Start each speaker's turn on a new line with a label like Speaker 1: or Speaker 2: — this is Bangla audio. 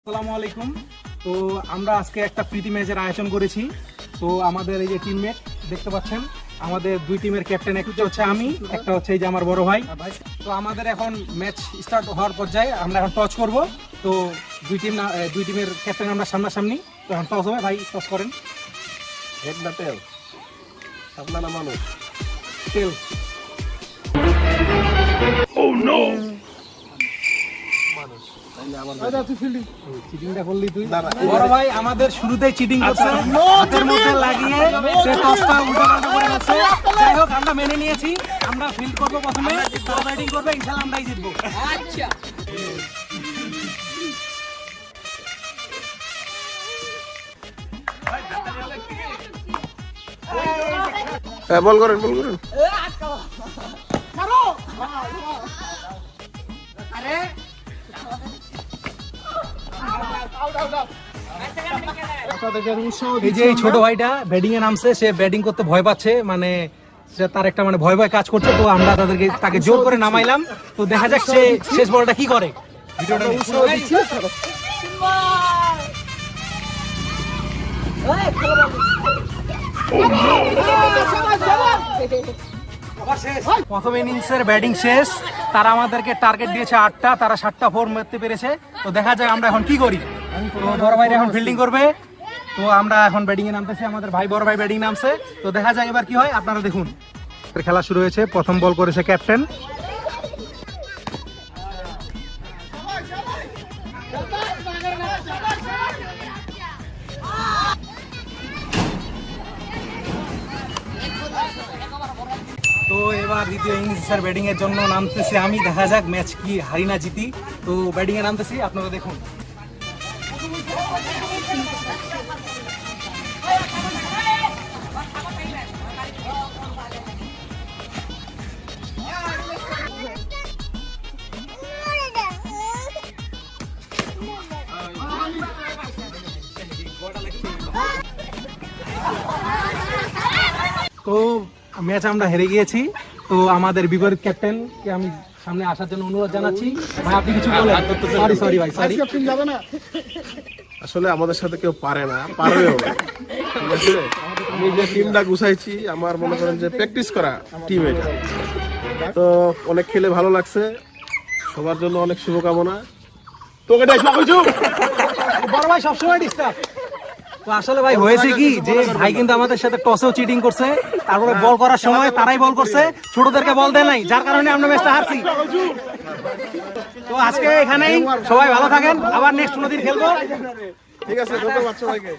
Speaker 1: আসসালামু আলাইকুম। তো আমরা আজকে একটা প্রীতি ম্যাচের আয়োজন করেছি। তো আমাদের এই যে টিমমেট দেখতে পাচ্ছেন, আমাদের দুই টিমের ক্যাপ্টেন, একটা হচ্ছে আমি, একটা হচ্ছে এই যে আমার বড় ভাই। তো আমাদের এখন ম্যাচ স্টার্ট হওয়ার পর্যায়ে আমরা এখন টস করব। তো দুই টিমের ক্যাপ্টেন আমরা সামনাসামনি। তো এখন টস হবে, ভাই টস করেন।
Speaker 2: হেড না টেল? সামলা না মানুষ?
Speaker 1: টেল।
Speaker 2: Oh no!
Speaker 1: চিটিংটা করলি তুই?
Speaker 2: না, না,
Speaker 1: বড় ভাই আমাদের শুরুতেই চিটিং করছে, হাতের মধ্যে লাগিয়ে সে টসটা উল্টাপাল্টা করে গেছে। যাই হোক, আমরা মেনে নিয়েছি। আমরা ফিল্ড করব প্রথমে, তারা ব্যাটিং করবে, ইনশাআল্লাহ আমরাই জিতবো। আচ্ছা,
Speaker 2: হ্যাঁ, বল করেন, বল করেন।
Speaker 1: এই যে এই ছোট ভাইটা ব্যাটিং এ নামছে, সে ব্যাটিং করতে ভয় পাচ্ছে, মানে সে তার একটা মানে ভয় ভয় কাজ করছে। তো আমরা তাকে জোর করে নামাইলাম। তো দেখা যাক সে শেষ বলটা কি করে। ভিডিওটা প্রথম ইনিংসের ব্যাটিং শেষ। তারা আমাদেরকে টার্গেট দিয়েছে 8টা, তারা 7টা 4 মারতে পেরেছে। তো দেখা যাক আমরা এখন কি করি। তো বড় ভাই এখন ফিল্ডিং করবে। তো আমরা এখন ব্যাটিং এ নামতেছি, আমাদের ভাই বড় ভাই ব্যাটিং নামছে। তো দেখা যাক এবার কি হয়, আপনারা দেখুন। খেলা শুরু হয়েছে, প্রথম বল করেছে ক্যাপ্টেন। তো এবার দ্বিতীয় ইনিংসের ব্যাটিং এর জন্য নামতেছি আমি। দেখা যাক ম্যাচ কি হারি না জিতি। তো ব্যাটিং এ নামতেছি, আপনারা দেখুন। তো ম্যাচ আমরা হেরে গিয়েছি। তো আমাদের বিপরীত ক্যাপ্টেনকে আমি সামনে আসার জন্য অনুরোধ জানাচ্ছি। ভাই আপনি কিছু বলেন। সরি ভাই, সরি।
Speaker 2: আসলে আমাদের সাথে কেউ পারে না, পারবেও না। ঠিক আছে, আমি যে টিমটা গুছাইছি, আমার মনে করেন যে প্র্যাকটিস করা টিম এটা। তো অনেক খেলে ভালো লাগছে, সবার জন্য অনেক শুভকামনা। তোকে
Speaker 1: বড় ভাই সবসময় ডিস্টার্ব। তো আসলে ভাই হয়েছে কি, যে ভাই কিন্তু আমাদের সাথে টসেও চিটিং করছে, তারপরে বল করার সময় তারাই বল করছে, ছোটদেরকে বল দেয় নাই, যার কারণে আমরা ম্যাচটা হারছি। তো আজকে এখানেই, সবাই ভালো থাকেন, আবার নেক্সট কোনোদিন খেলবো।
Speaker 2: ঠিক আছে, ধন্যবাদ সবাইকে।